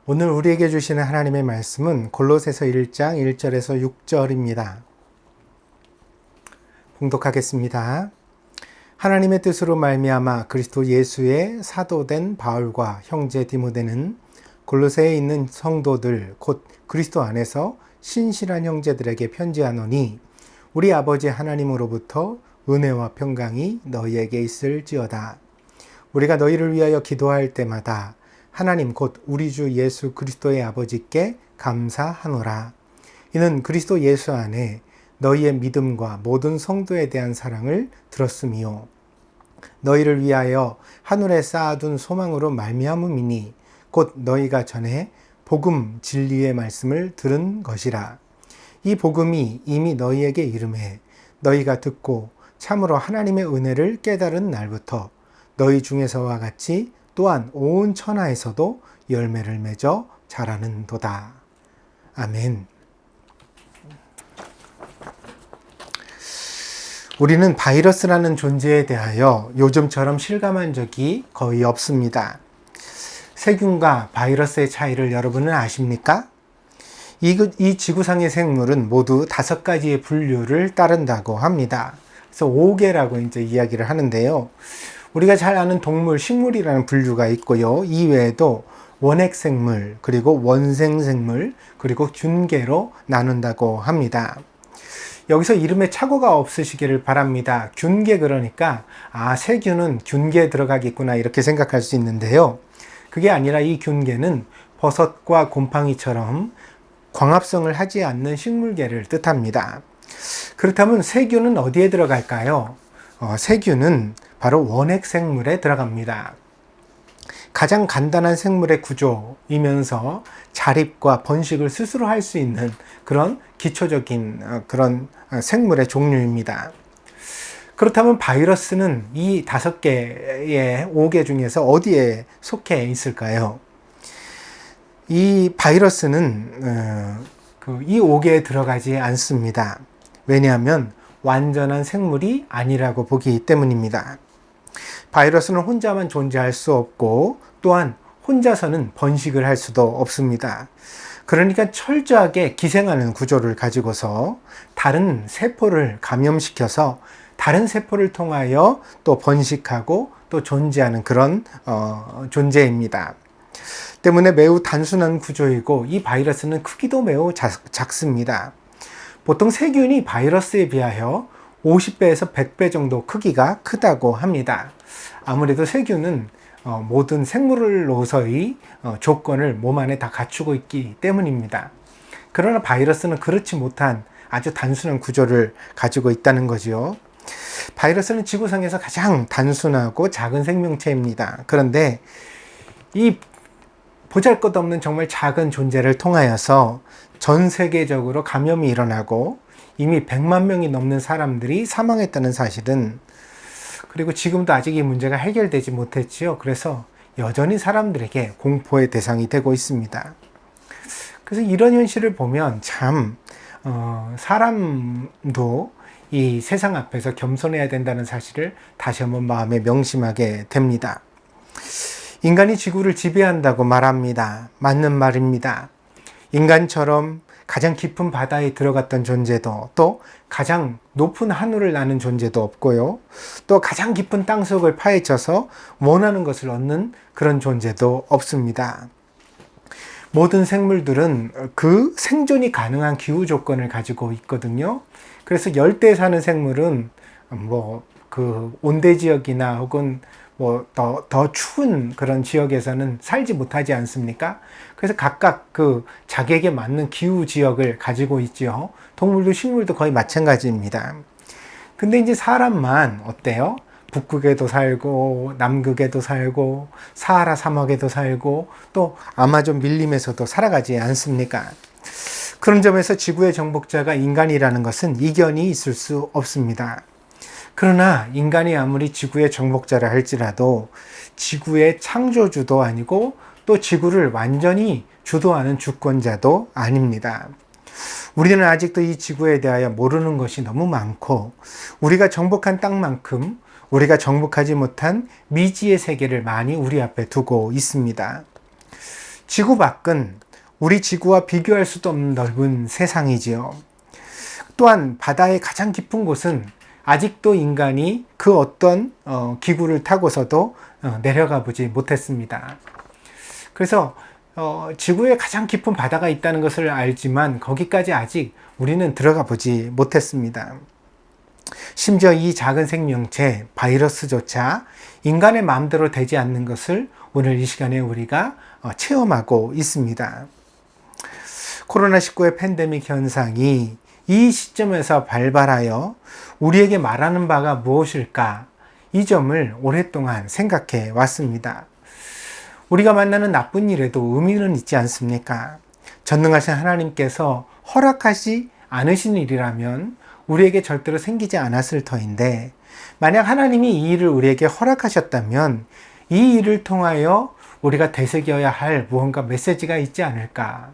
오늘 우리에게 주시는 하나님의 말씀은 골로새서 1장 1절에서 6절입니다. 봉독하겠습니다. 하나님의 뜻으로 말미암아 그리스도 예수의 사도된 바울과 형제 디모데는 골로새에 있는 성도들 곧 그리스도 안에서 신실한 형제들에게 편지하노니 우리 아버지 하나님으로부터 은혜와 평강이 너희에게 있을지어다. 우리가 너희를 위하여 기도할 때마다 하나님 곧 우리 주 예수 그리스도의 아버지께 감사하노라. 이는 그리스도 예수 안에 너희의 믿음과 모든 성도에 대한 사랑을 들었음이요 너희를 위하여 하늘에 쌓아둔 소망으로 말미암음이니 곧 너희가 전에 복음 진리의 말씀을 들은 것이라. 이 복음이 이미 너희에게 이름해 너희가 듣고 참으로 하나님의 은혜를 깨달은 날부터 너희 중에서와 같이 또한 온 천하에서도 열매를 맺어 자라는도다. 아멘. 우리는 바이러스라는 존재에 대하여 요즘처럼 실감한 적이 거의 없습니다. 세균과 바이러스의 차이를 여러분은 아십니까? 이 지구상의 생물은 모두 5가지의 분류를 따른다고 합니다. 그래서 5개라고 이제 이야기를 하는데요. 우리가 잘 아는 동물, 식물이라는 분류가 있고요. 이외에도 원핵생물, 그리고 원생생물, 그리고 균계로 나눈다고 합니다. 여기서 이름에 착오가 없으시기를 바랍니다. 균계 그러니까 세균은 균계에 들어가겠구나 이렇게 생각할 수 있는데요. 그게 아니라 이 균계는 버섯과 곰팡이처럼 광합성을 하지 않는 식물계를 뜻합니다. 그렇다면 세균은 어디에 들어갈까요? 세균은 바로 원핵생물에 들어갑니다. 가장 간단한 생물의 구조이면서 자립과 번식을 스스로 할 수 있는 그런 기초적인 그런 생물의 종류입니다. 그렇다면 바이러스는 이 5개의 5개 중에서 어디에 속해 있을까요? 이 바이러스는 이 5개에 들어가지 않습니다. 왜냐하면 완전한 생물이 아니라고 보기 때문입니다. 바이러스는 혼자만 존재할 수 없고 또한 혼자서는 번식을 할 수도 없습니다. 그러니까 철저하게 기생하는 구조를 가지고서 다른 세포를 감염시켜서 다른 세포를 통하여 또 번식하고 또 존재하는 그런 존재입니다. 때문에 매우 단순한 구조이고 이 바이러스는 크기도 매우 작습니다. 보통 세균이 바이러스에 비하여 50배에서 100배 정도 크기가 크다고 합니다. 아무래도 세균은 모든 생물로서의 조건을 몸 안에 다 갖추고 있기 때문입니다. 그러나 바이러스는 그렇지 못한 아주 단순한 구조를 가지고 있다는 거죠. 바이러스는 지구상에서 가장 단순하고 작은 생명체입니다. 그런데 이 보잘것없는 정말 작은 존재를 통하여서 전 세계적으로 감염이 일어나고 이미 100만 명이 넘는 사람들이 사망했다는 사실은, 그리고 지금도 아직 이 문제가 해결되지 못했지요. 그래서 여전히 사람들에게 공포의 대상이 되고 있습니다. 그래서 이런 현실을 보면 참 사람도 이 세상 앞에서 겸손해야 된다는 사실을 다시 한번 마음에 명심하게 됩니다. 인간이 지구를 지배한다고 말합니다. 맞는 말입니다. 인간처럼 가장 깊은 바다에 들어갔던 존재도, 또 가장 높은 하늘을 나는 존재도 없고요. 또 가장 깊은 땅속을 파헤쳐서 원하는 것을 얻는 그런 존재도 없습니다. 모든 생물들은 그 생존이 가능한 기후 조건을 가지고 있거든요. 그래서 열대에 사는 생물은 그 온대 지역이나 혹은 더 추운 그런 지역에서는 살지 못하지 않습니까? 그래서 각각 그 자기에게 맞는 기후 지역을 가지고 있죠. 동물도 식물도 거의 마찬가지입니다. 근데 이제 사람만 어때요? 북극에도 살고 남극에도 살고 사하라 사막에도 살고 또 아마존 밀림에서도 살아가지 않습니까? 그런 점에서 지구의 정복자가 인간이라는 것은 이견이 있을 수 없습니다. 그러나 인간이 아무리 지구의 정복자라 할지라도 지구의 창조주도 아니고 또 지구를 완전히 주도하는 주권자도 아닙니다. 우리는 아직도 이 지구에 대하여 모르는 것이 너무 많고 우리가 정복한 땅만큼 우리가 정복하지 못한 미지의 세계를 많이 우리 앞에 두고 있습니다. 지구 밖은 우리 지구와 비교할 수도 없는 넓은 세상이지요. 또한 바다의 가장 깊은 곳은 아직도 인간이 그 어떤 기구를 타고서도 내려가 보지 못했습니다. 그래서 지구에 가장 깊은 바다가 있다는 것을 알지만 거기까지 아직 우리는 들어가 보지 못했습니다. 심지어 이 작은 생명체 바이러스조차 인간의 마음대로 되지 않는 것을 오늘 이 시간에 우리가 체험하고 있습니다. 코로나19의 팬데믹 현상이 이 시점에서 발발하여 우리에게 말하는 바가 무엇일까? 이 점을 오랫동안 생각해 왔습니다. 우리가 만나는 나쁜 일에도 의미는 있지 않습니까? 전능하신 하나님께서 허락하지 않으신 일이라면 우리에게 절대로 생기지 않았을 터인데, 만약 하나님이 이 일을 우리에게 허락하셨다면 이 일을 통하여 우리가 되새겨야 할 무언가 메시지가 있지 않을까?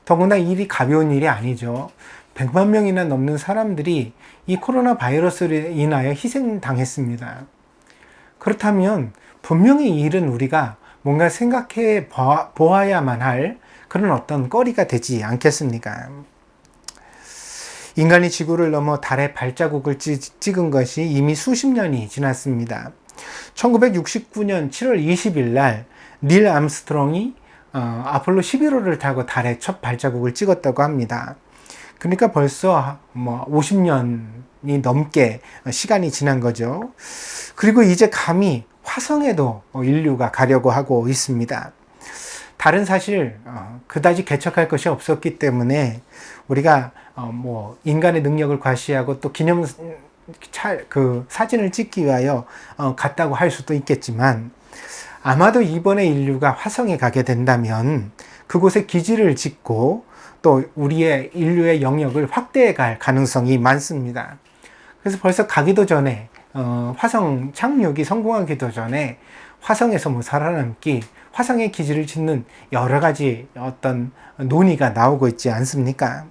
더구나 이 일이 가벼운 일이 아니죠. 100만 명이나 넘는 사람들이 이 코로나 바이러스로 인하여 희생당했습니다. 그렇다면 분명히 이 일은 우리가 뭔가 생각해 보아야만 할 그런 어떤 거리가 되지 않겠습니까? 인간이 지구를 넘어 달에 발자국을 찍은 것이 이미 수십 년이 지났습니다. 1969년 7월 20일 날 닐 암스트롱이 아폴로 11호를 타고 달에 첫 발자국을 찍었다고 합니다. 그러니까 벌써 50년이 넘게 시간이 지난 거죠. 그리고 이제 감히 화성에도 인류가 가려고 하고 있습니다. 달은 사실 그다지 개척할 것이 없었기 때문에 우리가 인간의 능력을 과시하고 또 사진을 찍기 위하여 갔다고 할 수도 있겠지만, 아마도 이번에 인류가 화성에 가게 된다면 그곳에 기지를 짓고 또 우리의 인류의 영역을 확대해 갈 가능성이 많습니다. 그래서 벌써 가기도 전에 화성 착륙이 성공하기도 전에 화성에서 살아남기, 화성에 기지를 짓는 여러 가지 어떤 논의가 나오고 있지 않습니까?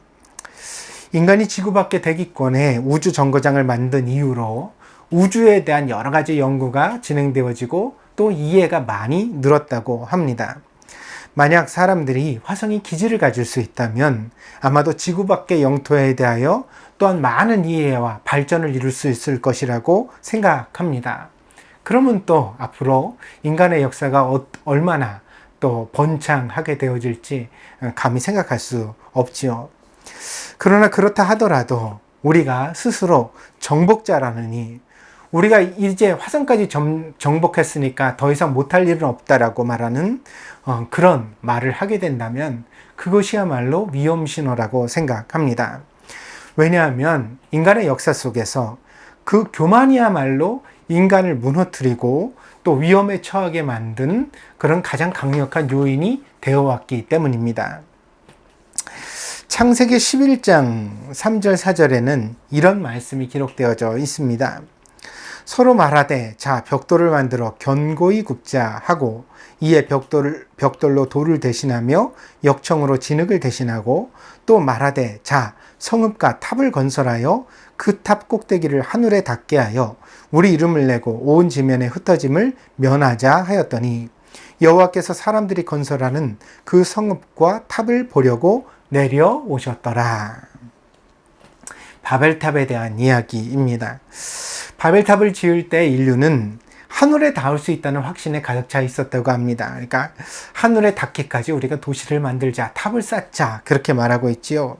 인간이 지구 밖의 대기권에 우주 정거장을 만든 이후로 우주에 대한 여러 가지 연구가 진행되어지고 또 이해가 많이 늘었다고 합니다. 만약 사람들이 화성에 기지를 가질 수 있다면 아마도 지구 밖의 영토에 대하여 또한 많은 이해와 발전을 이룰 수 있을 것이라고 생각합니다. 그러면 또 앞으로 인간의 역사가 얼마나 또 번창하게 되어질지 감히 생각할 수 없지요. 그러나 그렇다 하더라도 우리가 스스로 정복자라느니, 우리가 이제 화성까지 정복했으니까 더 이상 못할 일은 없다라고 말하는 그런 말을 하게 된다면 그것이야말로 위험신호라고 생각합니다. 왜냐하면 인간의 역사 속에서 그 교만이야말로 인간을 무너뜨리고 또 위험에 처하게 만든 그런 가장 강력한 요인이 되어왔기 때문입니다. 창세기 11장 3절 4절에는 이런 말씀이 기록되어져 있습니다. 서로 말하되 자 벽돌을 만들어 견고히 굽자 하고, 이에 벽돌로 돌을 대신하며 역청으로 진흙을 대신하고, 또 말하되 자 성읍과 탑을 건설하여 그 탑 꼭대기를 하늘에 닿게 하여 우리 이름을 내고 온 지면에 흩어짐을 면하자 하였더니, 여호와께서 사람들이 건설하는 그 성읍과 탑을 보려고 내려오셨더라. 바벨탑에 대한 이야기입니다. 바벨탑을 지을 때 인류는 하늘에 닿을 수 있다는 확신에 가득 차 있었다고 합니다. 그러니까 하늘에 닿기까지 우리가 도시를 만들자, 탑을 쌓자, 그렇게 말하고 있지요.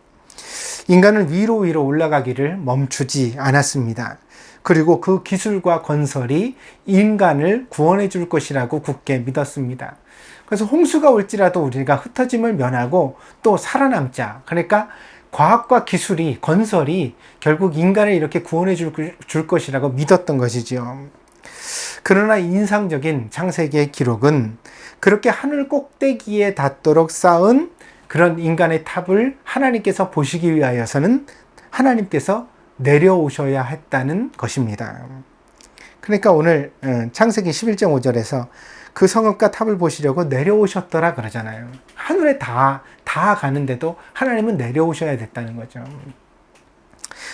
인간은 위로 올라가기를 멈추지 않았습니다. 그리고 그 기술과 건설이 인간을 구원해 줄 것이라고 굳게 믿었습니다. 그래서 홍수가 올지라도 우리가 흩어짐을 면하고 또 살아남자. 그러니까 과학과 기술이, 건설이 결국 인간을 이렇게 구원해 줄 것이라고 믿었던 것이죠. 그러나 인상적인 창세기의 기록은 그렇게 하늘 꼭대기에 닿도록 쌓은 그런 인간의 탑을 하나님께서 보시기 위하여서는 하나님께서 내려오셔야 했다는 것입니다. 그러니까 오늘 창세기 11장 5절에서 그 성읍과 탑을 보시려고 내려오셨더라 그러잖아요. 하늘에 다 가는데도 하나님은 내려오셔야 됐다는 거죠.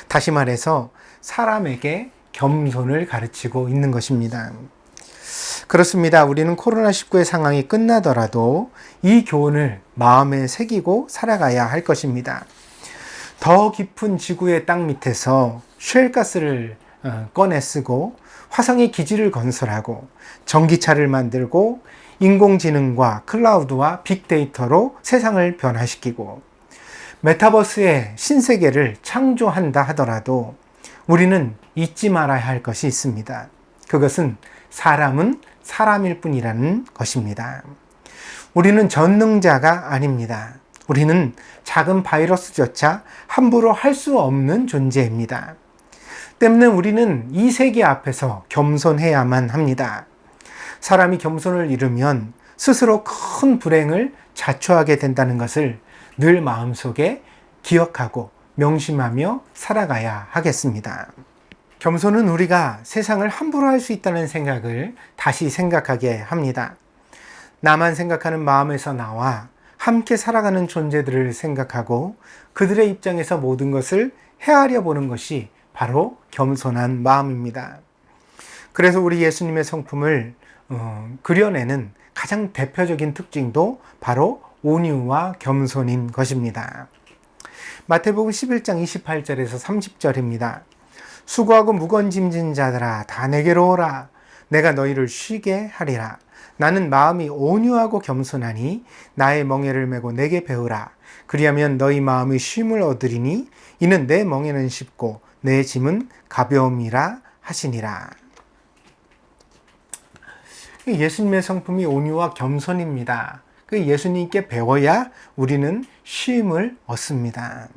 다시 말해서 사람에게 겸손을 가르치고 있는 것입니다. 그렇습니다. 우리는 코로나19의 상황이 끝나더라도 이 교훈을 마음에 새기고 살아가야 할 것입니다. 더 깊은 지구의 땅 밑에서 쉘가스를 꺼내 쓰고 화성의 기지를 건설하고 전기차를 만들고 인공지능과 클라우드와 빅데이터로 세상을 변화시키고 메타버스의 신세계를 창조한다 하더라도 우리는 잊지 말아야 할 것이 있습니다. 그것은 사람은 사람일 뿐이라는 것입니다. 우리는 전능자가 아닙니다. 우리는 작은 바이러스조차 함부로 할 수 없는 존재입니다. 때문에 우리는 이 세계 앞에서 겸손해야만 합니다. 사람이 겸손을 잃으면 스스로 큰 불행을 자초하게 된다는 것을 늘 마음속에 기억하고 명심하며 살아가야 하겠습니다. 겸손은 우리가 세상을 함부로 할 수 있다는 생각을 다시 생각하게 합니다. 나만 생각하는 마음에서 나와 함께 살아가는 존재들을 생각하고 그들의 입장에서 모든 것을 헤아려 보는 것이 바로 겸손한 마음입니다. 그래서 우리 예수님의 성품을 그려내는 가장 대표적인 특징도 바로 온유와 겸손인 것입니다. 마태복음 11장 28절에서 30절입니다. 수고하고 무거운 짐진 자들아 다 내게로 오라. 내가 너희를 쉬게 하리라. 나는 마음이 온유하고 겸손하니 나의 멍에를 메고 내게 배우라. 그리하면 너희 마음이 쉼을 얻으리니 이는 내 멍에는 쉽고 내 짐은 가벼움이라 하시니라. 예수님의 성품이 온유와 겸손입니다. 그 예수님께 배워야 우리는 쉼을 얻습니다.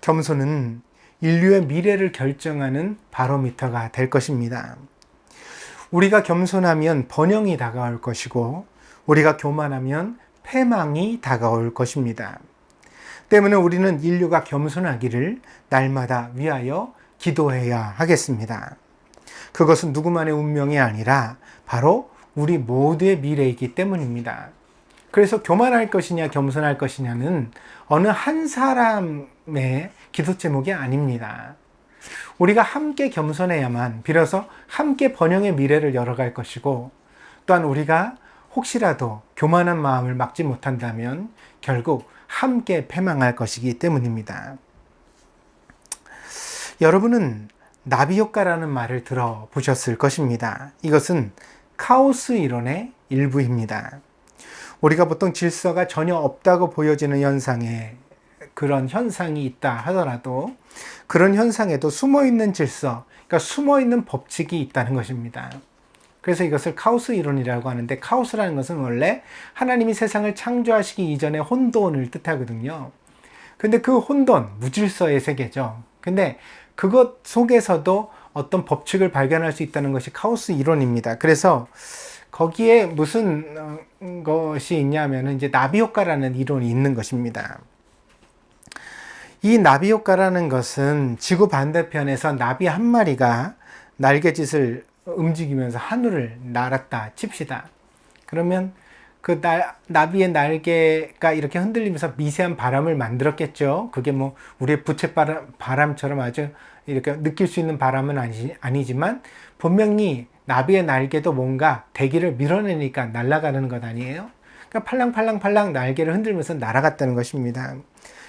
겸손은 인류의 미래를 결정하는 바로미터가 될 것입니다. 우리가 겸손하면 번영이 다가올 것이고 우리가 교만하면 패망이 다가올 것입니다. 때문에 우리는 인류가 겸손하기를 날마다 위하여 기도해야 하겠습니다. 그것은 누구만의 운명이 아니라 바로 우리 모두의 미래이기 때문입니다. 그래서 교만할 것이냐 겸손할 것이냐는 어느 한 사람의 기도 제목이 아닙니다. 우리가 함께 겸손해야만 비로소 함께 번영의 미래를 열어갈 것이고 또한 우리가 혹시라도 교만한 마음을 막지 못한다면 결국 함께 패망할 것이기 때문입니다. 여러분은 나비 효과라는 말을 들어보셨을 것입니다. 이것은 카오스 이론의 일부입니다. 우리가 보통 질서가 전혀 없다고 보여지는 현상에 그런 현상이 있다 하더라도 그런 현상에도 숨어있는 질서, 그러니까 숨어있는 법칙이 있다는 것입니다. 그래서 이것을 카오스 이론이라고 하는데 카오스라는 것은 원래 하나님이 세상을 창조하시기 이전의 혼돈을 뜻하거든요. 근데 그 혼돈, 무질서의 세계죠. 근데 그것 속에서도 어떤 법칙을 발견할 수 있다는 것이 카오스 이론입니다. 그래서 거기에 무슨 것이 있냐면 이제 나비 효과라는 이론이 있는 것입니다. 이 나비 효과라는 것은 지구 반대편에서 나비 한 마리가 날갯짓을 움직이면서 하늘을 날았다 칩시다. 그러면 그 나비의 날개가 이렇게 흔들리면서 미세한 바람을 만들었겠죠. 그게 뭐 우리의 부채바람처럼 아주 이렇게 느낄 수 있는 바람은 아니지만 분명히 나비의 날개도 뭔가 대기를 밀어내니까 날아가는 것 아니에요? 그러니까 팔랑팔랑 날개를 흔들면서 날아갔다는 것입니다.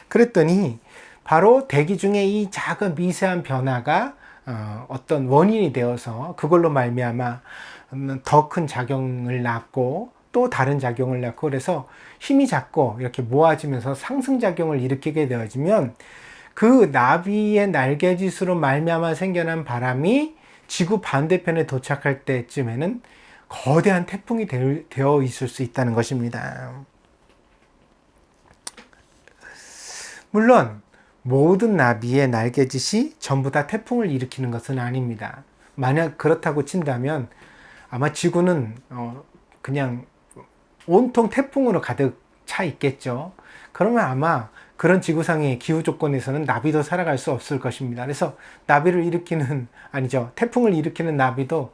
그랬더니 바로 대기 중에 이 작은 미세한 변화가 어떤 원인이 되어서 그걸로 말미암아 더 큰 작용을 낳고 또 다른 작용을 낳고 그래서 힘이 작고 이렇게 모아지면서 상승작용을 일으키게 되어지면 그 나비의 날개짓으로 말미암아 생겨난 바람이 지구 반대편에 도착할 때쯤에는 거대한 태풍이 되어 있을 수 있다는 것입니다. 물론 모든 나비의 날개짓이 전부 다 태풍을 일으키는 것은 아닙니다. 만약 그렇다고 친다면 아마 지구는 그냥 온통 태풍으로 가득 차 있겠죠. 그러면 아마 그런 지구상의 기후 조건에서는 나비도 살아갈 수 없을 것입니다. 그래서 태풍을 일으키는 나비도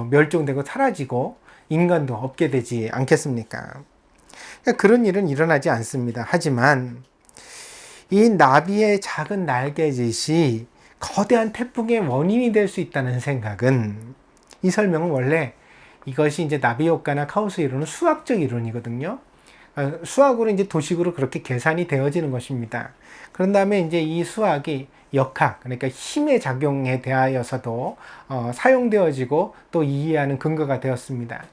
멸종되고 사라지고 인간도 없게 되지 않겠습니까? 그러니까 그런 일은 일어나지 않습니다. 하지만 이 나비의 작은 날개짓이 거대한 태풍의 원인이 될 수 있다는 생각은 이 설명은 원래 이것이 이제 나비 효과나 카오스 이론은 수학적 이론이거든요. 수학으로 이제 도식으로 그렇게 계산이 되어지는 것입니다. 그런 다음에 이제 이 수학이 역학, 그러니까 힘의 작용에 대하여서도 사용되어지고 또 이해하는 근거가 되었습니다.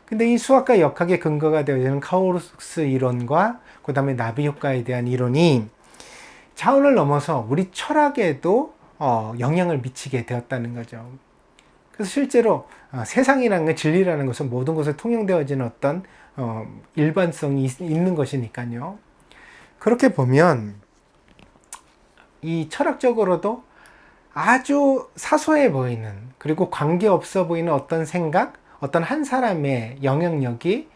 근데 이 수학과 역학의 근거가 되어지는 카오스 이론과 그 다음에 나비 효과에 대한 이론이 차원을 넘어서 우리 철학에도 영향을 미치게 되었다는 거죠. 그래서 실제로 세상이라는 건, 진리라는 것은 모든 것에 통용되어지는 어떤 일반성이 있는 것이니까요. 그렇게 보면 이 철학적으로도 아주 사소해 보이는, 그리고 관계없어 보이는 어떤 생각, 어떤 한 사람의 영향력이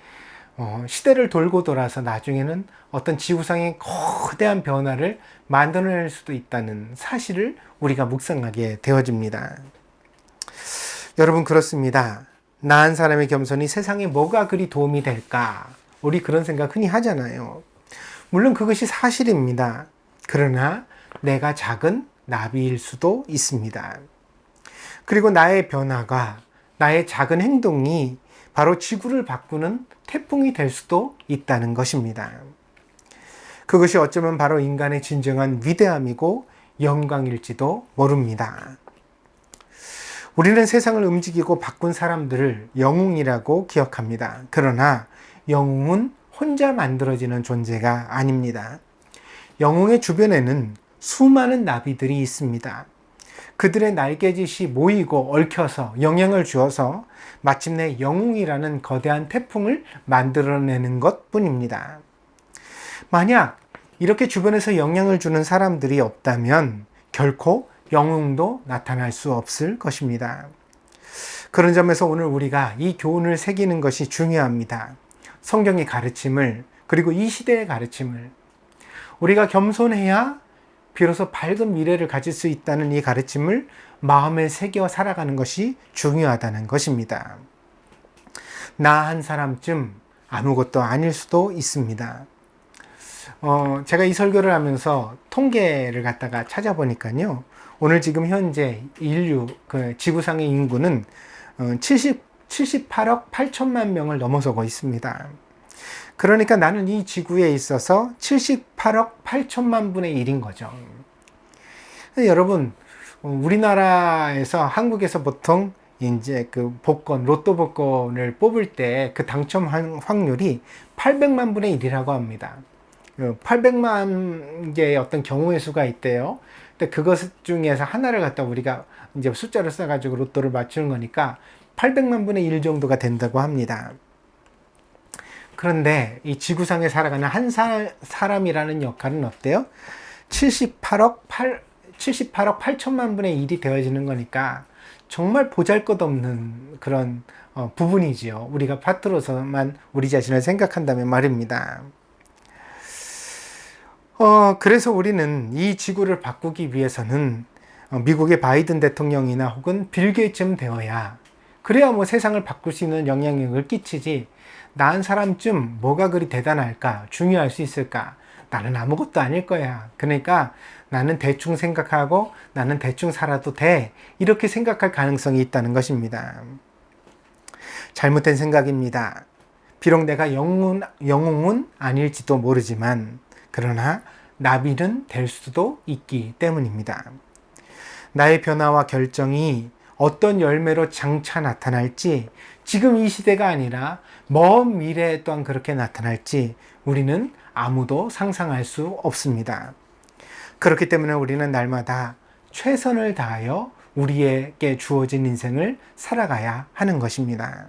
시대를 돌고 돌아서 나중에는 어떤 지구상의 거대한 변화를 만들어낼 수도 있다는 사실을 우리가 묵상하게 되어집니다. 여러분, 그렇습니다. 나은 사람의 겸손이 세상에 뭐가 그리 도움이 될까? 우리 그런 생각 흔히 하잖아요. 물론 그것이 사실입니다. 그러나 내가 작은 나비일 수도 있습니다. 그리고 나의 변화가, 나의 작은 행동이 바로 지구를 바꾸는 태풍이 될 수도 있다는 것입니다. 그것이 어쩌면 바로 인간의 진정한 위대함이고 영광일지도 모릅니다. 우리는 세상을 움직이고 바꾼 사람들을 영웅이라고 기억합니다. 그러나 영웅은 혼자 만들어지는 존재가 아닙니다. 영웅의 주변에는 수많은 나비들이 있습니다. 그들의 날개짓이 모이고 얽혀서 영향을 주어서 마침내 영웅이라는 거대한 태풍을 만들어내는 것 뿐입니다. 만약 이렇게 주변에서 영향을 주는 사람들이 없다면 결코 영웅도 나타날 수 없을 것입니다. 그런 점에서 오늘 우리가 이 교훈을 새기는 것이 중요합니다. 성경의 가르침을, 그리고 이 시대의 가르침을, 우리가 겸손해야 비로소 밝은 미래를 가질 수 있다는 이 가르침을 마음에 새겨 살아가는 것이 중요하다는 것입니다. 나 한 사람쯤 아무것도 아닐 수도 있습니다. 제가 이 설교를 하면서 통계를 갖다가 찾아보니까요. 오늘 지금 현재 인류, 지구상의 인구는 78억 8천만 명을 넘어서고 있습니다. 그러니까 나는 이 지구에 있어서 78억 8천만 분의 1인 거죠. 여러분, 우리나라에서, 한국에서 보통 이제 그 복권, 로또 복권을 뽑을 때 그 당첨 확률이 800만 분의 1이라고 합니다. 800만 개의 어떤 경우의 수가 있대요. 근데 그것 중에서 하나를 갖다 우리가 이제 숫자를 써가지고 로또를 맞추는 거니까 800만 분의 1 정도가 된다고 합니다. 그런데 이 지구상에 살아가는 한 사람이라는 역할은 어때요? 78억 8천만 분의 1이 되어지는 거니까 정말 보잘것없는 그런 부분이지요. 우리가 파트로서만 우리 자신을 생각한다면 말입니다. 그래서 우리는 이 지구를 바꾸기 위해서는 미국의 바이든 대통령이나 혹은 빌 게이츠쯤 되어야, 그래야 뭐 세상을 바꿀 수 있는 영향력을 끼치지, 나 한 사람쯤 뭐가 그리 대단할까, 중요할 수 있을까, 나는 아무것도 아닐 거야, 그러니까 나는 대충 생각하고 나는 대충 살아도 돼, 이렇게 생각할 가능성이 있다는 것입니다. 잘못된 생각입니다. 비록 내가 영웅은 아닐지도 모르지만, 그러나 나비는 될 수도 있기 때문입니다. 나의 변화와 결정이 어떤 열매로 장차 나타날지, 지금 이 시대가 아니라 먼 미래에 또한 그렇게 나타날지 우리는 아무도 상상할 수 없습니다. 그렇기 때문에 우리는 날마다 최선을 다하여 우리에게 주어진 인생을 살아가야 하는 것입니다.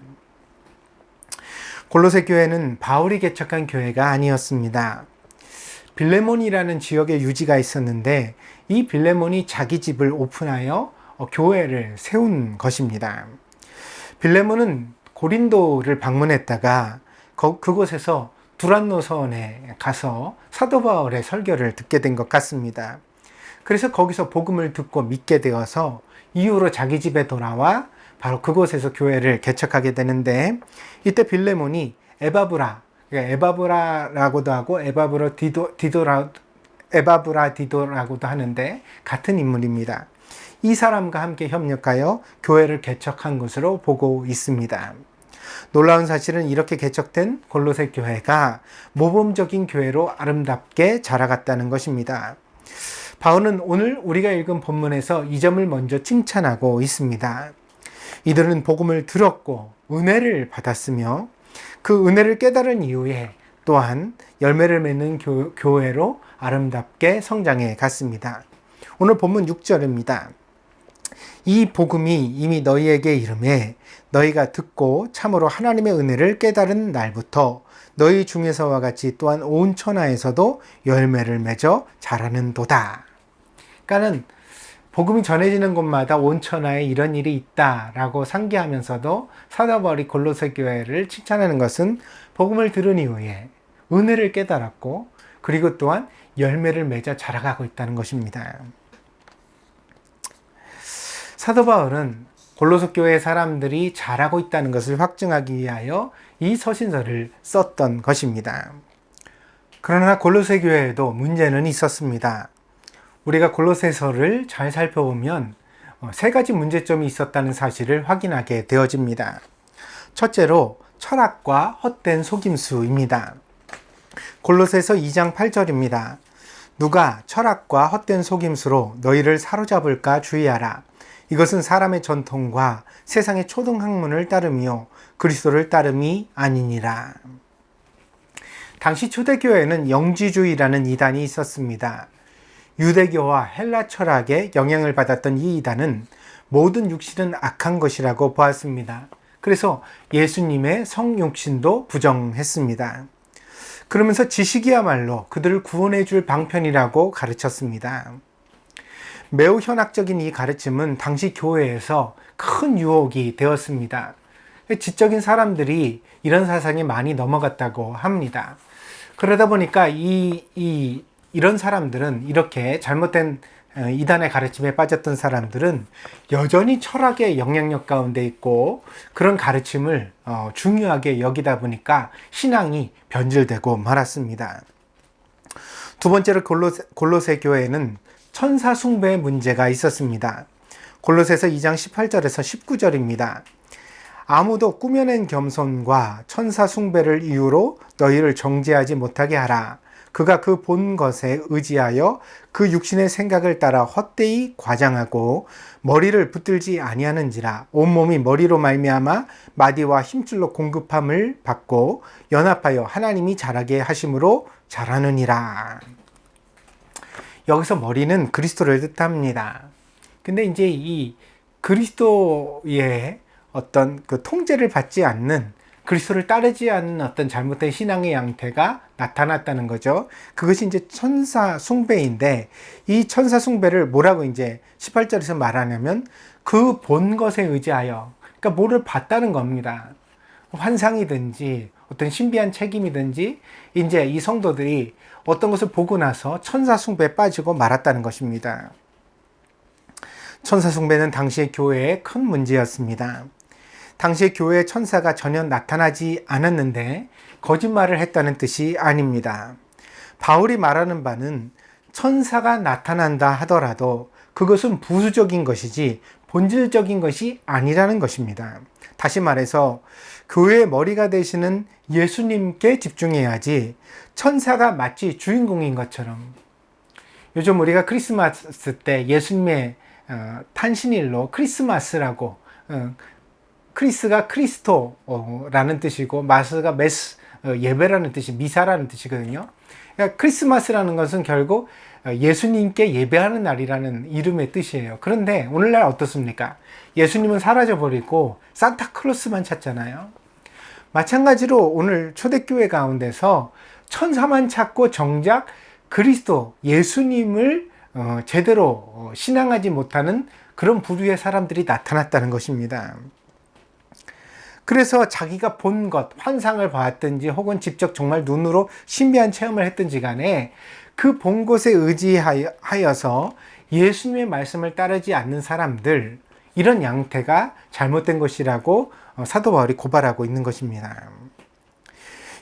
골로새 교회는 바울이 개척한 교회가 아니었습니다. 빌레몬이라는 지역에 유지가 있었는데 이 빌레몬이 자기 집을 오픈하여 교회를 세운 것입니다. 빌레몬은 고린도를 방문했다가 그곳에서 두란노선에 가서 사도 바울의 설교를 듣게 된 것 같습니다. 그래서 거기서 복음을 듣고 믿게 되어서 이후로 자기 집에 돌아와 바로 그곳에서 교회를 개척하게 되는데, 이때 빌레몬이 에바브라라고도 하고 에바브라디도라고도 하는데 같은 인물입니다. 이 사람과 함께 협력하여 교회를 개척한 것으로 보고 있습니다. 놀라운 사실은 이렇게 개척된 골로새 교회가 모범적인 교회로 아름답게 자라갔다는 것입니다. 바울은 오늘 우리가 읽은 본문에서 이 점을 먼저 칭찬하고 있습니다. 이들은 복음을 들었고 은혜를 받았으며 그 은혜를 깨달은 이후에 또한 열매를 맺는 교회로 아름답게 성장해 갔습니다. 오늘 본문 6절입니다. 이 복음이 이미 너희에게 이름에 너희가 듣고 참으로 하나님의 은혜를 깨달은 날부터 너희 중에서와 같이 또한 온 천하에서도 열매를 맺어 자라는도다. 그러니까는 복음이 전해지는 곳마다 온 천하에 이런 일이 있다라고 상기하면서도 사도 바울이 골로새 교회를 칭찬하는 것은 복음을 들은 이후에 은혜를 깨달았고 그리고 또한 열매를 맺어 자라가고 있다는 것입니다. 사도 바울은 골로새 교회 사람들이 잘하고 있다는 것을 확증하기 위하여 이 서신서를 썼던 것입니다. 그러나 골로새 교회에도 문제는 있었습니다. 우리가 골로새서를 잘 살펴보면 세 가지 문제점이 있었다는 사실을 확인하게 되어집니다. 첫째로 철학과 헛된 속임수입니다. 골로새서 2장 8절입니다. 누가 철학과 헛된 속임수로 너희를 사로잡을까 주의하라. 이것은 사람의 전통과 세상의 초등학문을 따름이요 그리스도를 따름이 아니니라. 당시 초대교회에는 영지주의라는 이단이 있었습니다. 유대교와 헬라 철학에 영향을 받았던 이 이단은 모든 육신은 악한 것이라고 보았습니다. 그래서 예수님의 성육신도 부정했습니다. 그러면서 지식이야말로 그들을 구원해 줄 방편이라고 가르쳤습니다. 매우 현학적인 이 가르침은 당시 교회에서 큰 유혹이 되었습니다. 지적인 사람들이 이런 사상에 많이 넘어갔다고 합니다. 그러다 보니까 이런 사람들은 이렇게 잘못된 이단의 가르침에 빠졌던 사람들은 여전히 철학의 영향력 가운데 있고 그런 가르침을 중요하게 여기다 보니까 신앙이 변질되고 말았습니다. 두 번째로 골로새 교회에는 천사 숭배의 문제가 있었습니다. 골로새서 2장 18절에서 19절입니다. 아무도 꾸며낸 겸손과 천사 숭배를 이유로 너희를 정죄하지 못하게 하라. 그가 그 본 것에 의지하여 그 육신의 생각을 따라 헛되이 과장하고 머리를 붙들지 아니하는지라. 온몸이 머리로 말미암아 마디와 힘줄로 공급함을 받고 연합하여 하나님이 자라게 하심으로 자라느니라. 여기서 머리는 그리스도를 뜻합니다. 근데 이제 이 그리스도의 어떤 그 통제를 받지 않는, 그리스도를 따르지 않는 어떤 잘못된 신앙의 양태가 나타났다는 거죠. 그것이 이제 천사 숭배인데, 이 천사 숭배를 뭐라고 이제 18절에서 말하냐면 그 본 것에 의지하여, 그러니까 뭐를 봤다는 겁니다. 환상이든지 어떤 신비한 책임이든지 이제 이 성도들이 어떤 것을 보고 나서 천사 숭배에 빠지고 말았다는 것입니다. 천사 숭배는 당시의 교회의 큰 문제였습니다. 당시의 교회의 천사가 전혀 나타나지 않았는데 거짓말을 했다는 뜻이 아닙니다. 바울이 말하는 바는 천사가 나타난다 하더라도 그것은 부수적인 것이지 본질적인 것이 아니라는 것입니다. 다시 말해서 교회의 머리가 되시는 예수님께 집중해야지 천사가 마치 주인공인 것처럼, 요즘 우리가 크리스마스 때 예수님의 탄신일로 크리스마스라고, 크리스가 크리스토라는 뜻이고 마스가 메스, 예배라는 뜻이, 미사라는 뜻이거든요. 그러니까 크리스마스라는 것은 결국 예수님께 예배하는 날이라는 이름의 뜻이에요. 그런데 오늘날 어떻습니까? 예수님은 사라져버리고 산타클로스만 찾잖아요. 마찬가지로 오늘 초대교회 가운데서 천사만 찾고 정작 그리스도, 예수님을 제대로 신앙하지 못하는 그런 부류의 사람들이 나타났다는 것입니다. 그래서 자기가 본 것, 환상을 봤든지 혹은 직접 정말 눈으로 신비한 체험을 했든지 간에 그 본 것에 의지하여서 예수님의 말씀을 따르지 않는 사람들, 이런 양태가 잘못된 것이라고 사도 바울이 고발하고 있는 것입니다.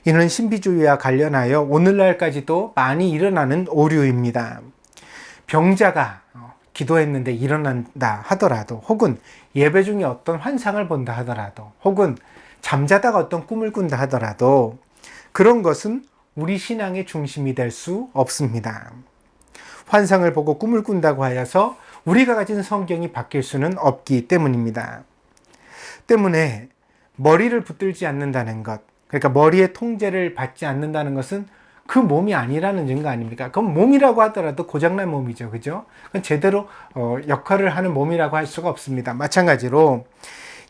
이는 신비주의와 관련하여 오늘날까지도 많이 일어나는 오류입니다. 병자가 기도했는데 일어난다 하더라도, 혹은 예배 중에 어떤 환상을 본다 하더라도, 혹은 잠자다가 어떤 꿈을 꾼다 하더라도 그런 것은 우리 신앙의 중심이 될 수 없습니다. 환상을 보고 꿈을 꾼다고 하여서 우리가 가진 성경이 바뀔 수는 없기 때문입니다. 때문에 머리를 붙들지 않는다는 것, 그러니까 머리의 통제를 받지 않는다는 것은 그 몸이 아니라는 증거 아닙니까? 그럼 몸이라고 하더라도 고장난 몸이죠. 그죠? 그건 제대로 역할을 하는 몸이라고 할 수가 없습니다. 마찬가지로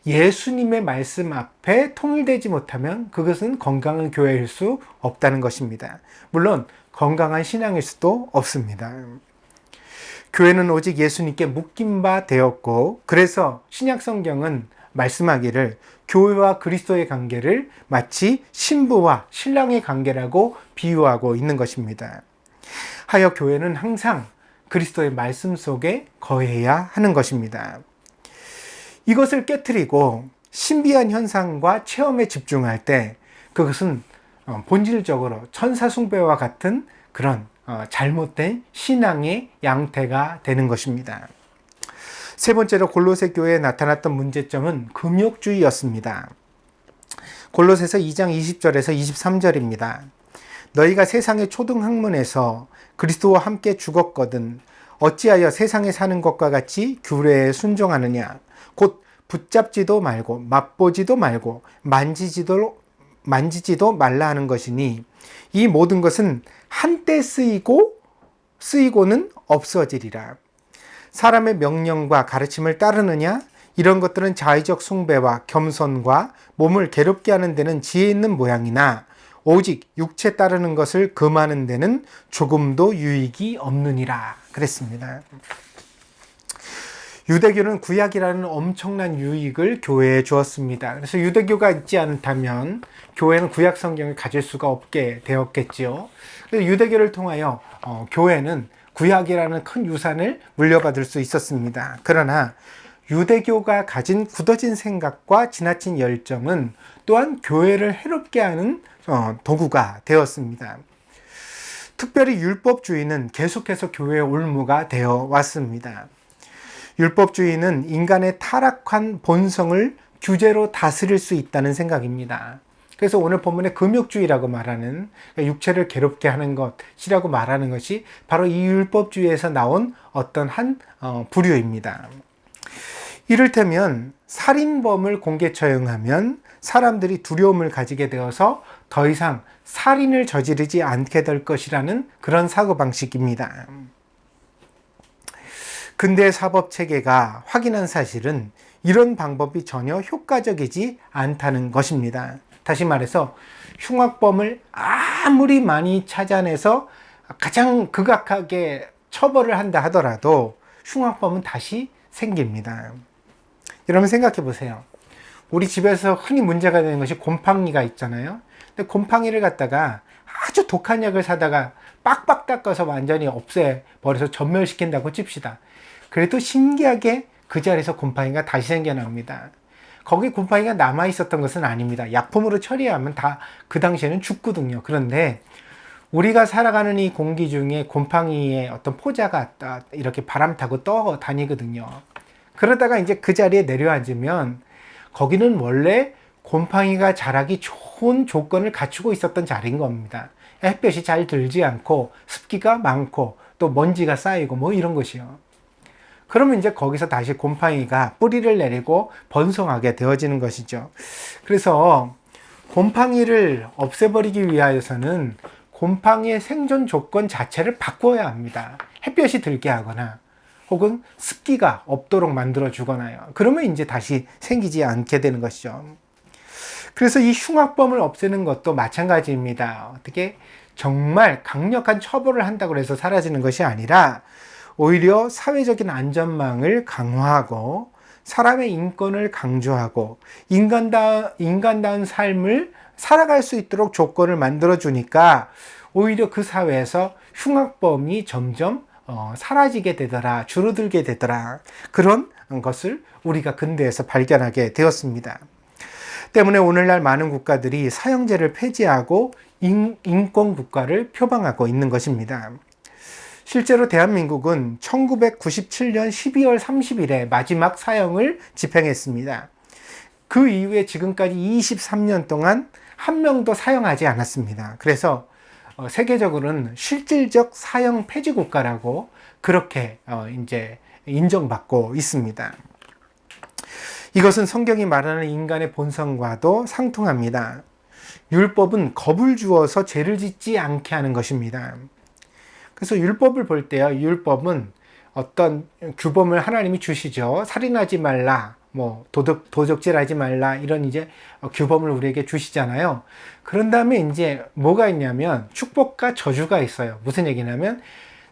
예수님의 말씀 앞에 통일되지 못하면 그것은 건강한 교회일 수 없다는 것입니다. 물론 건강한 신앙일 수도 없습니다. 교회는 오직 예수님께 묶인 바 되었고, 그래서 신약 성경은 말씀하기를 교회와 그리스도의 관계를 마치 신부와 신랑의 관계라고 비유하고 있는 것입니다. 하여 교회는 항상 그리스도의 말씀 속에 거해야 하는 것입니다. 이것을 깨트리고 신비한 현상과 체험에 집중할 때 그것은 본질적으로 천사 숭배와 같은 그런 잘못된 신앙의 양태가 되는 것입니다. 세 번째로 골로새 교회에 나타났던 문제점은 금욕주의였습니다. 골로새서 2장 20절에서 23절입니다. 너희가 세상의 초등학문에서 그리스도와 함께 죽었거든 어찌하여 세상에 사는 것과 같이 규례에 순종하느냐. 곧 붙잡지도 말고 맛보지도 말고 만지지도 말라 하는 것이니 이 모든 것은 한때 쓰이고는 없어지리라. 사람의 명령과 가르침을 따르느냐? 이런 것들은 자의적 숭배와 겸손과 몸을 괴롭게 하는 데는 지혜 있는 모양이나 오직 육체 따르는 것을 금하는 데는 조금도 유익이 없느니라 그랬습니다. 유대교는 구약이라는 엄청난 유익을 교회에 주었습니다. 그래서 유대교가 있지 않다면 교회는 구약 성경을 가질 수가 없게 되었겠지요. 그래서 유대교를 통하여 교회는 구약이라는 큰 유산을 물려받을 수 있었습니다. 그러나 유대교가 가진 굳어진 생각과 지나친 열정은 또한 교회를 해롭게 하는 도구가 되었습니다. 특별히 율법주의는 계속해서 교회의 올무가 되어 왔습니다. 율법주의는 인간의 타락한 본성을 규제로 다스릴 수 있다는 생각입니다. 그래서 오늘 본문에 금욕주의라고 말하는 육체를 괴롭게 하는 것이라고 말하는 것이 바로 이 율법주의에서 나온 어떤 한 부류입니다. 이를테면 살인범을 공개 처형하면 사람들이 두려움을 가지게 되어서 더 이상 살인을 저지르지 않게 될 것이라는 그런 사고방식입니다. 근대 사법체계가 확인한 사실은 이런 방법이 전혀 효과적이지 않다는 것입니다. 다시 말해서 흉악범을 아무리 많이 찾아내서 가장 극악하게 처벌을 한다 하더라도 흉악범은 다시 생깁니다. 여러분 생각해 보세요. 우리 집에서 흔히 문제가 되는 것이 곰팡이가 있잖아요. 근데 곰팡이를 갖다가 아주 독한 약을 사다가 빡빡 닦아서 완전히 없애버려서 전멸시킨다고 칩시다. 그래도 신기하게 그 자리에서 곰팡이가 다시 생겨납니다. 거기 곰팡이가 남아 있었던 것은 아닙니다. 약품으로 처리하면 다 그 당시에는 죽거든요. 그런데 우리가 살아가는 이 공기 중에 곰팡이의 어떤 포자가 이렇게 바람 타고 떠 다니거든요. 그러다가 이제 그 자리에 내려앉으면 거기는 원래 곰팡이가 자라기 좋은 조건을 갖추고 있었던 자리인 겁니다. 햇볕이 잘 들지 않고 습기가 많고 또 먼지가 쌓이고 뭐 이런 것이요. 그러면 이제 거기서 다시 곰팡이가 뿌리를 내리고 번성하게 되어지는 것이죠. 그래서 곰팡이를 없애버리기 위하여서는 곰팡이의 생존 조건 자체를 바꿔야 합니다. 햇볕이 들게 하거나 혹은 습기가 없도록 만들어 주거나요. 그러면 이제 다시 생기지 않게 되는 것이죠. 그래서 이 흉악범을 없애는 것도 마찬가지입니다. 어떻게 정말 강력한 처벌을 한다고 해서 사라지는 것이 아니라 오히려 사회적인 안전망을 강화하고 사람의 인권을 강조하고 인간다운 삶을 살아갈 수 있도록 조건을 만들어 주니까 오히려 그 사회에서 흉악범이 점점 사라지게 되더라, 줄어들게 되더라. 그런 것을 우리가 근대에서 발견하게 되었습니다. 때문에 오늘날 많은 국가들이 사형제를 폐지하고 인권국가를 표방하고 있는 것입니다. 실제로 대한민국은 1997년 12월 30일에 마지막 사형을 집행했습니다. 그 이후에 지금까지 23년 동안 한 명도 사용하지 않았습니다. 그래서 세계적으로는 실질적 사형 폐지 국가라고 그렇게 이제 인정받고 있습니다. 이것은 성경이 말하는 인간의 본성과도 상통합니다. 율법은 겁을 주어서 죄를 짓지 않게 하는 것입니다. 그래서 율법을 볼 때요, 율법은 어떤 규범을 하나님이 주시죠. 살인하지 말라, 뭐 도적질하지 말라, 이런 이제 규범을 우리에게 주시잖아요. 그런 다음에 이제 뭐가 있냐면 축복과 저주가 있어요. 무슨 얘기냐면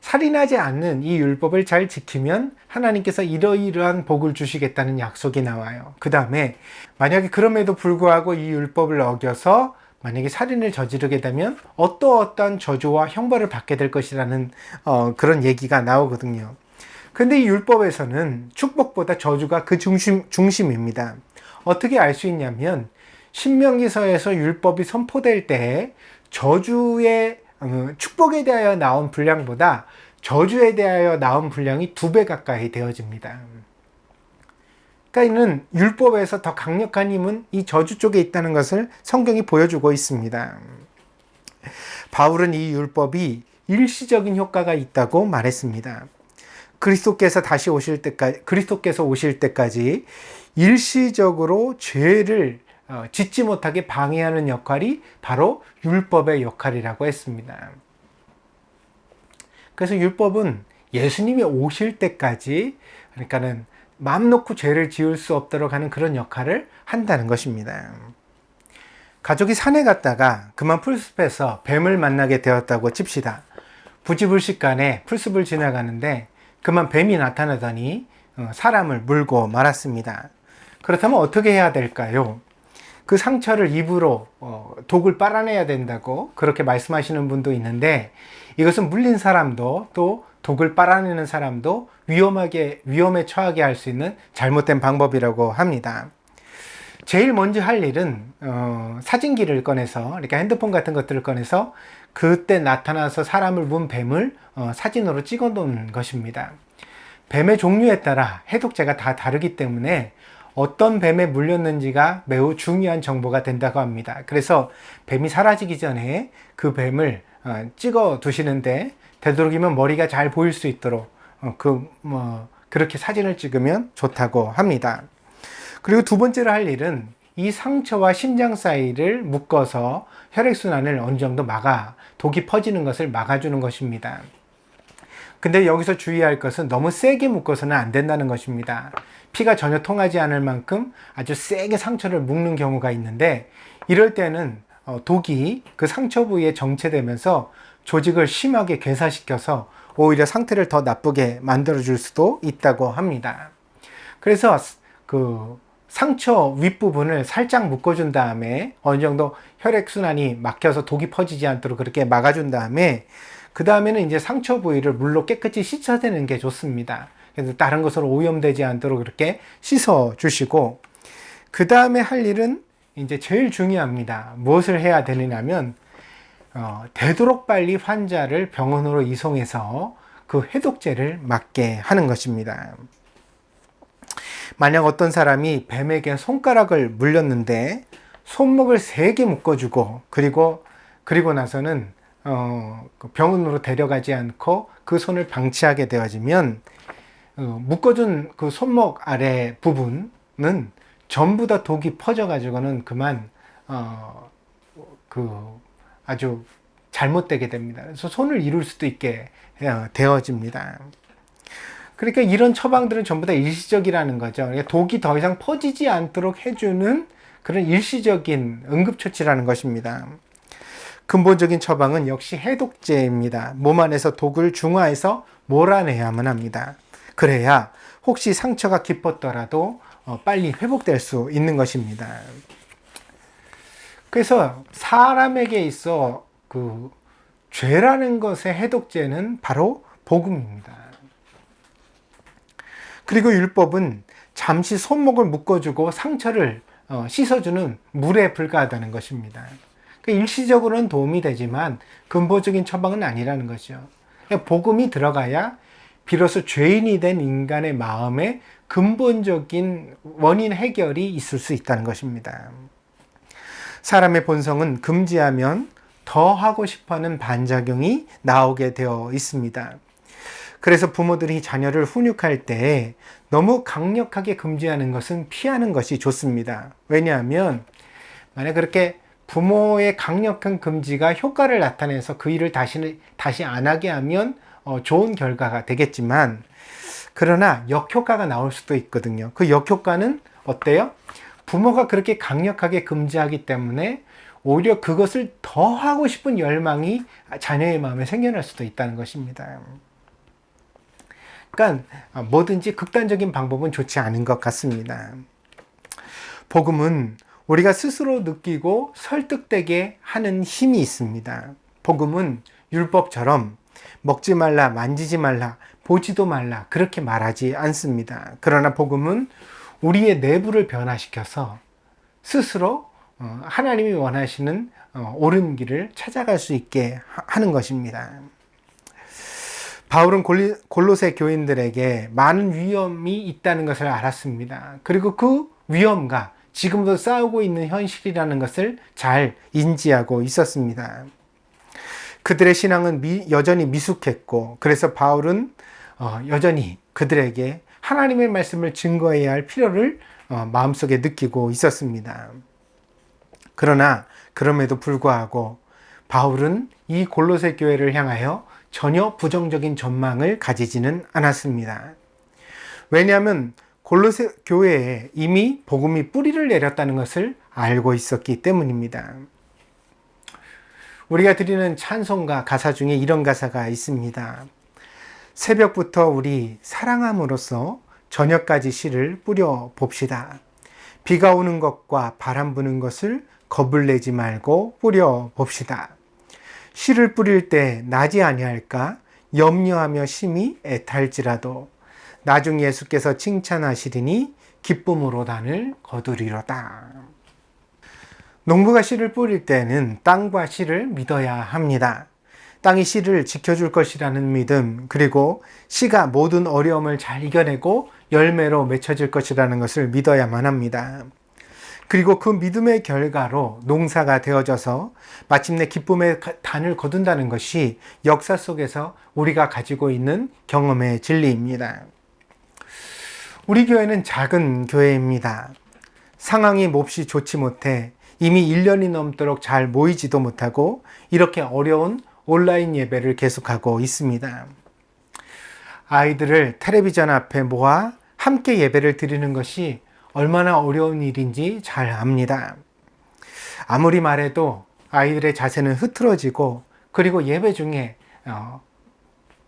살인하지 않는 이 율법을 잘 지키면 하나님께서 이러이러한 복을 주시겠다는 약속이 나와요. 그 다음에 만약에 그럼에도 불구하고 이 율법을 어겨서 만약에 살인을 저지르게 되면 어떠어떠한 저주와 형벌을 받게 될 것이라는 그런 얘기가 나오거든요. 근데 이 율법에서는 축복보다 저주가 그 중심입니다. 어떻게 알 수 있냐면 신명기서에서 율법이 선포될 때 저주의 축복에 대하여 나온 분량보다 저주에 대하여 나온 분량이 2배 가까이 되어집니다. 그러니까 이는 율법에서 더 강력한 힘은 이 저주 쪽에 있다는 것을 성경이 보여주고 있습니다. 바울은 이 율법이 일시적인 효과가 있다고 말했습니다. 그리스도께서 오실 때까지 일시적으로 죄를 짓지 못하게 방해하는 역할이 바로 율법의 역할이라고 했습니다. 그래서 율법은 예수님이 오실 때까지, 그러니까는 마음 놓고 죄를 지을 수 없도록 하는 그런 역할을 한다는 것입니다. 가족이 산에 갔다가 그만 풀숲에서 뱀을 만나게 되었다고 칩시다. 부지불식간에 풀숲을 지나가는데 그만 뱀이 나타나더니 사람을 물고 말았습니다. 그렇다면 어떻게 해야 될까요? 그 상처를 입으로 독을 빨아내야 된다고 그렇게 말씀하시는 분도 있는데, 이것은 물린 사람도 또 독을 빨아내는 사람도 위험에 처하게 할 수 있는 잘못된 방법이라고 합니다. 제일 먼저 할 일은 사진기를 꺼내서, 그러니까 핸드폰 같은 것들을 꺼내서 그때 나타나서 사람을 문 뱀을 사진으로 찍어 놓는 것입니다. 뱀의 종류에 따라 해독제가 다 다르기 때문에 어떤 뱀에 물렸는지가 매우 중요한 정보가 된다고 합니다. 그래서 뱀이 사라지기 전에 그 뱀을 찍어 두시는데 되도록이면 머리가 잘 보일 수 있도록 그렇게 사진을 찍으면 좋다고 합니다. 그리고 두 번째로 할 일은 이 상처와 심장 사이를 묶어서 혈액순환을 어느 정도 독이 퍼지는 것을 막아주는 것입니다. 근데 여기서 주의할 것은 너무 세게 묶어서는 안 된다는 것입니다. 피가 전혀 통하지 않을 만큼 아주 세게 상처를 묶는 경우가 있는데, 이럴 때는 독이 그 상처 부위에 정체되면서 조직을 심하게 괴사시켜서 오히려 상태를 더 나쁘게 만들어줄 수도 있다고 합니다. 그래서 그 상처 윗부분을 살짝 묶어준 다음에 어느 정도 혈액순환이 막혀서 독이 퍼지지 않도록 그렇게 막아준 다음에, 그 다음에는 이제 상처 부위를 물로 깨끗이 씻어내는 게 좋습니다. 그래서 다른 것으로 오염되지 않도록 그렇게 씻어 주시고, 그 다음에 할 일은 이제 제일 중요합니다. 무엇을 해야 되느냐면 되도록 빨리 환자를 병원으로 이송해서 그 해독제를 맞게 하는 것입니다. 만약 어떤 사람이 뱀에게 손가락을 물렸는데 손목을 세게 묶어주고 그리고 나서는 병원으로 데려가지 않고 그 손을 방치하게 되어지면 묶어준 그 손목 아래 부분은 전부 다 독이 퍼져가지고는 그만 아주 잘못되게 됩니다. 그래서 손을 이룰 수도 있게 되어집니다. 그러니까 이런 처방들은 전부 다 일시적이라는 거죠. 그러니까 독이 더 이상 퍼지지 않도록 해주는 그런 일시적인 응급처치라는 것입니다. 근본적인 처방은 역시 해독제입니다. 몸 안에서 독을 중화해서 몰아내야만 합니다. 그래야 혹시 상처가 깊었더라도 빨리 회복될 수 있는 것입니다. 그래서 사람에게 있어 그 죄라는 것의 해독제는 바로 복음입니다. 그리고 율법은 잠시 손목을 묶어주고 상처를 씻어주는 물에 불과하다는 것입니다. 그러니까 일시적으로는 도움이 되지만 근본적인 처방은 아니라는 거죠. 복음이 들어가야 비로소 죄인이 된 인간의 마음에 근본적인 원인 해결이 있을 수 있다는 것입니다. 사람의 본성은 금지하면 더 하고 싶어하는 반작용이 나오게 되어 있습니다. 그래서 부모들이 자녀를 훈육할 때 너무 강력하게 금지하는 것은 피하는 것이 좋습니다. 왜냐하면 만약 그렇게 부모의 강력한 금지가 효과를 나타내서 그 일을 다시 안 하게 하면 좋은 결과가 되겠지만, 그러나 역효과가 나올 수도 있거든요. 그 역효과는 어때요? 부모가 그렇게 강력하게 금지하기 때문에 오히려 그것을 더 하고 싶은 열망이 자녀의 마음에 생겨날 수도 있다는 것입니다. 그러니까 뭐든지 극단적인 방법은 좋지 않은 것 같습니다. 복음은 우리가 스스로 느끼고 설득되게 하는 힘이 있습니다. 복음은 율법처럼 먹지 말라, 만지지 말라, 보지도 말라 그렇게 말하지 않습니다. 그러나 복음은 우리의 내부를 변화시켜서 스스로 하나님이 원하시는 옳은 길을 찾아갈 수 있게 하는 것입니다. 바울은 골로새 교인들에게 많은 위험이 있다는 것을 알았습니다. 그리고 그 위험과 지금도 싸우고 있는 현실이라는 것을 잘 인지하고 있었습니다. 그들의 신앙은 여전히 미숙했고, 그래서 바울은 여전히 그들에게 하나님의 말씀을 증거해야 할 필요를 마음속에 느끼고 있었습니다. 그러나 그럼에도 불구하고 바울은 이 골로새 교회를 향하여 전혀 부정적인 전망을 가지지는 않았습니다. 왜냐하면 골로새 교회에 이미 복음이 뿌리를 내렸다는 것을 알고 있었기 때문입니다. 우리가 드리는 찬송가 가사 중에 이런 가사가 있습니다. 새벽부터 우리 사랑함으로써 저녁까지 씨를 뿌려 봅시다. 비가 오는 것과 바람 부는 것을 겁을 내지 말고 뿌려 봅시다. 씨를 뿌릴 때 나지 아니할까 염려하며 심히 애탈지라도 나중 예수께서 칭찬하시리니 기쁨으로 단을 거두리로다. 농부가 씨를 뿌릴 때는 땅과 씨를 믿어야 합니다. 땅이 씨를 지켜줄 것이라는 믿음, 그리고 씨가 모든 어려움을 잘 이겨내고 열매로 맺혀질 것이라는 것을 믿어야만 합니다. 그리고 그 믿음의 결과로 농사가 되어져서 마침내 기쁨의 단을 거둔다는 것이 역사 속에서 우리가 가지고 있는 경험의 진리입니다. 우리 교회는 작은 교회입니다. 상황이 몹시 좋지 못해 이미 1년이 넘도록 잘 모이지도 못하고 이렇게 어려운 온라인 예배를 계속하고 있습니다. 아이들을 텔레비전 앞에 모아 함께 예배를 드리는 것이 얼마나 어려운 일인지 잘 압니다. 아무리 말해도 아이들의 자세는 흐트러지고, 그리고 예배 중에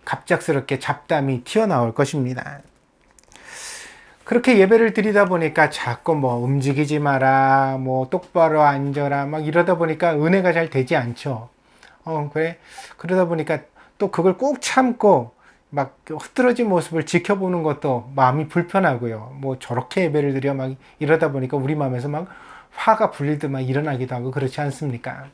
갑작스럽게 잡담이 튀어나올 것입니다. 그렇게 예배를 드리다 보니까 자꾸 움직이지 마라, 똑바로 앉아라, 이러다 보니까 은혜가 잘 되지 않죠. 그러다 보니까 또 그걸 꾹 참고 흐트러진 모습을 지켜보는 것도 마음이 불편하고요. 저렇게 예배를 드려 이러다 보니까 우리 마음에서 화가 불리듯 일어나기도 하고 그렇지 않습니까?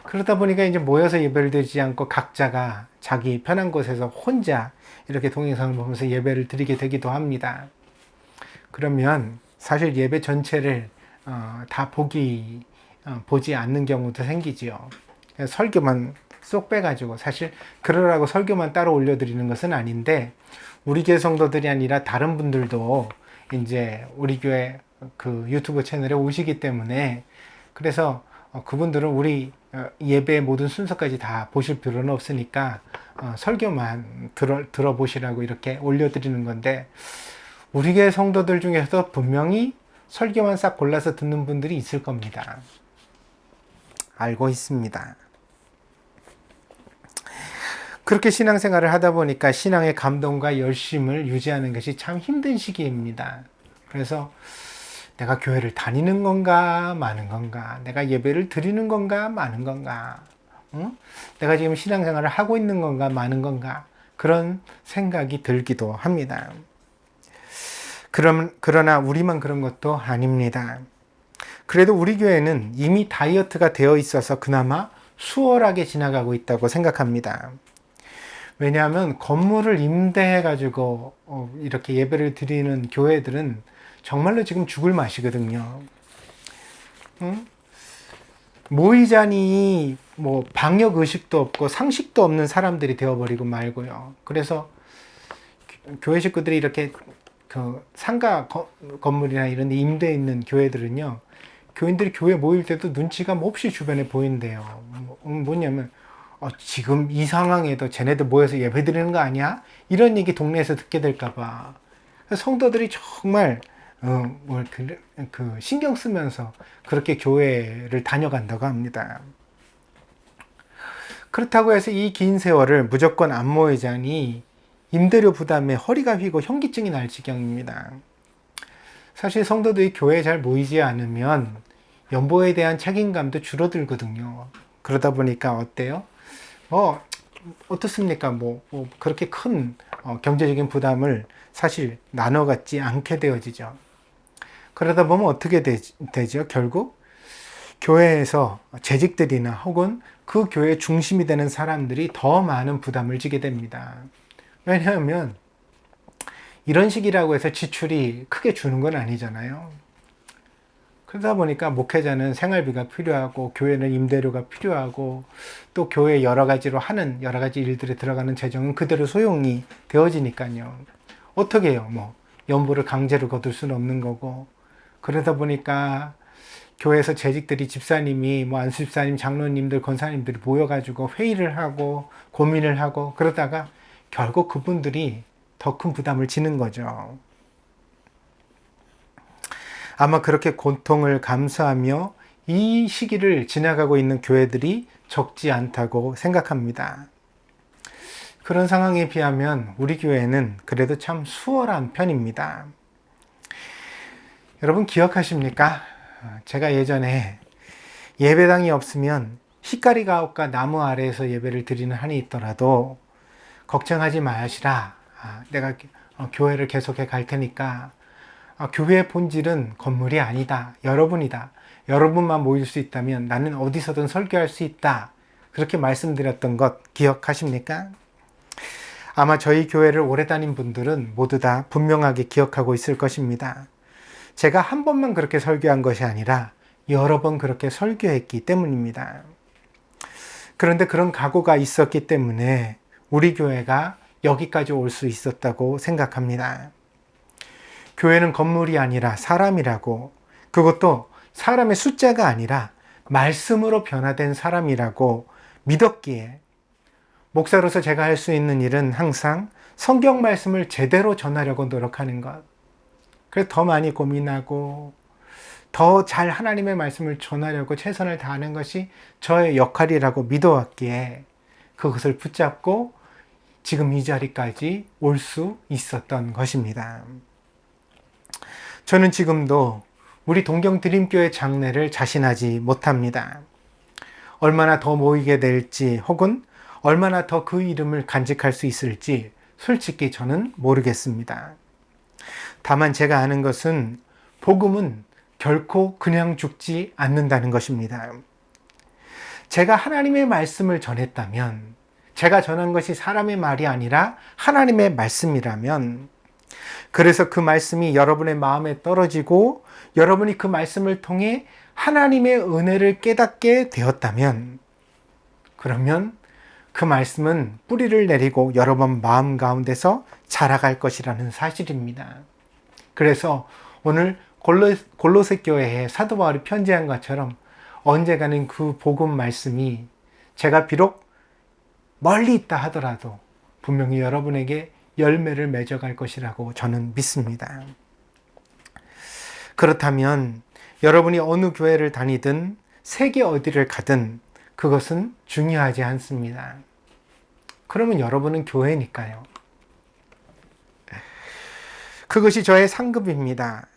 그러다 보니까 이제 모여서 예배를 드리지 않고 각자가 자기 편한 곳에서 혼자 이렇게 동영상을 보면서 예배를 드리게 되기도 합니다. 그러면 사실 예배 전체를 다 보지 않는 경우도 생기지요. 설교만 쏙 빼가지고, 사실 그러라고 설교만 따로 올려드리는 것은 아닌데, 우리 교회 성도들이 아니라 다른 분들도 이제 우리 교회 그 유튜브 채널에 오시기 때문에, 그래서 그분들은 우리 예배의 모든 순서까지 다 보실 필요는 없으니까 설교만 들어보시라고 이렇게 올려드리는 건데, 우리 교회 성도들 중에서 분명히 설교만 싹 골라서 듣는 분들이 있을 겁니다. 알고 있습니다. 그렇게 신앙생활을 하다 보니까 신앙의 감동과 열심을 유지하는 것이 참 힘든 시기입니다. 그래서 내가 교회를 다니는 건가 마는 건가, 내가 예배를 드리는 건가 마는 건가, 내가 지금 신앙생활을 하고 있는 건가 마는 건가, 그런 생각이 들기도 합니다. 그러나 우리만 그런 것도 아닙니다. 그래도 우리 교회는 이미 다이어트가 되어 있어서 그나마 수월하게 지나가고 있다고 생각합니다. 왜냐하면 건물을 임대해가지고 이렇게 예배를 드리는 교회들은 정말로 지금 죽을 맛이거든요. 응? 모이자니 뭐 방역 의식도 없고 상식도 없는 사람들이 되어버리고 말고요. 그래서 교회 식구들이 이렇게 그 상가 건물이나 이런 데 임대해 있는 교회들은요, 교인들이 교회 모일 때도 눈치가 몹시 주변에 보인대요. 뭐냐면 지금 이 상황에도 쟤네들 모여서 예배 드리는 거 아니야? 이런 얘기 동네에서 듣게 될까봐 성도들이 정말 신경 쓰면서 그렇게 교회를 다녀간다고 합니다. 그렇다고 해서 이 긴 세월을 무조건 안 모이자니 임대료 부담에 허리가 휘고 현기증이 날 지경입니다. 사실 성도들이 교회에 잘 모이지 않으면 연보에 대한 책임감도 줄어들거든요. 그러다 보니까 어때요? 어떻습니까? 그렇게 큰 경제적인 부담을 사실 나눠 갖지 않게 되어지죠. 그러다 보면 어떻게 되죠? 결국 교회에서 재직들이나 혹은 그 교회 중심이 되는 사람들이 더 많은 부담을 지게 됩니다. 왜냐하면 이런 식이라고 해서 지출이 크게 주는 건 아니잖아요. 그러다 보니까 목회자는 생활비가 필요하고 교회는 임대료가 필요하고 또 교회 여러 가지로 하는 여러 가지 일들에 들어가는 재정은 그대로 소용이 되어지니까요. 어떻게 해요? 연보를 강제로 거둘 수는 없는 거고. 그러다 보니까 교회에서 재직들이 집사님이 안수집사님, 장로님들, 권사님들이 모여가지고 회의를 하고 고민을 하고 그러다가 결국 그분들이 더 큰 부담을 지는 거죠. 아마 그렇게 고통을 감수하며 이 시기를 지나가고 있는 교회들이 적지 않다고 생각합니다. 그런 상황에 비하면 우리 교회는 그래도 참 수월한 편입니다. 여러분 기억하십니까? 제가 예전에 예배당이 없으면 히카리 가옥과 나무 아래에서 예배를 드리는 한이 있더라도 걱정하지 마시라. 내가 교회를 계속해 갈 테니까 교회의 본질은 건물이 아니다. 여러분이다. 여러분만 모일 수 있다면 나는 어디서든 설교할 수 있다. 그렇게 말씀드렸던 것 기억하십니까? 아마 저희 교회를 오래 다닌 분들은 모두 다 분명하게 기억하고 있을 것입니다. 제가 한 번만 그렇게 설교한 것이 아니라 여러 번 그렇게 설교했기 때문입니다. 그런데 그런 각오가 있었기 때문에 우리 교회가 여기까지 올 수 있었다고 생각합니다. 교회는 건물이 아니라 사람이라고, 그것도 사람의 숫자가 아니라 말씀으로 변화된 사람이라고 믿었기에 목사로서 제가 할 수 있는 일은 항상 성경 말씀을 제대로 전하려고 노력하는 것. 그래서 더 많이 고민하고 더 잘 하나님의 말씀을 전하려고 최선을 다하는 것이 저의 역할이라고 믿어왔기에 그것을 붙잡고 지금 이 자리까지 올 수 있었던 것입니다. 저는 지금도 우리 동경 드림교회 장례를 자신하지 못합니다. 얼마나 더 모이게 될지 혹은 얼마나 더 그 이름을 간직할 수 있을지 솔직히 저는 모르겠습니다. 다만 제가 아는 것은 복음은 결코 그냥 죽지 않는다는 것입니다. 제가 하나님의 말씀을 전했다면, 제가 전한 것이 사람의 말이 아니라 하나님의 말씀이라면, 그래서 그 말씀이 여러분의 마음에 떨어지고 여러분이 그 말씀을 통해 하나님의 은혜를 깨닫게 되었다면, 그러면 그 말씀은 뿌리를 내리고 여러분 마음 가운데서 자라갈 것이라는 사실입니다. 그래서 오늘 골로새 교회에 사도 바울이 편지한 것처럼 언젠가는 그 복음 말씀이 제가 비록 멀리 있다 하더라도 분명히 여러분에게 열매를 맺어갈 것이라고 저는 믿습니다. 그렇다면 여러분이 어느 교회를 다니든 세계 어디를 가든 그것은 중요하지 않습니다. 그러면 여러분은 교회니까요. 그것이 저의 상급입니다.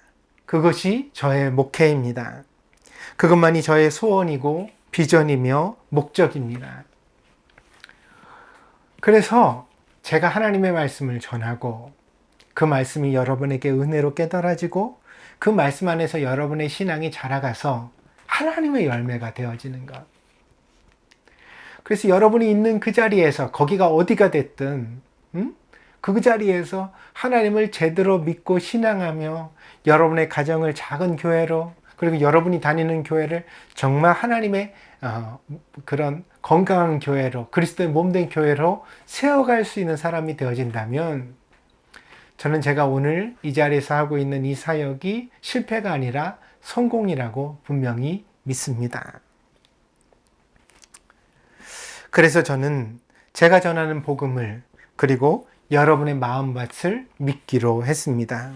그것이 저의 목회입니다. 그것만이 저의 소원이고 비전이며 목적입니다. 그래서 제가 하나님의 말씀을 전하고 그 말씀이 여러분에게 은혜로 깨달아지고 그 말씀 안에서 여러분의 신앙이 자라가서 하나님의 열매가 되어지는 것. 그래서 여러분이 있는 그 자리에서, 거기가 어디가 됐든 그 자리에서 하나님을 제대로 믿고 신앙하며 여러분의 가정을 작은 교회로, 그리고 여러분이 다니는 교회를 정말 하나님의 그런 건강한 교회로, 그리스도의 몸된 교회로 세워갈 수 있는 사람이 되어진다면, 저는 제가 오늘 이 자리에서 하고 있는 이 사역이 실패가 아니라 성공이라고 분명히 믿습니다. 그래서 저는 제가 전하는 복음을, 그리고 여러분의 마음밭을 믿기로 했습니다.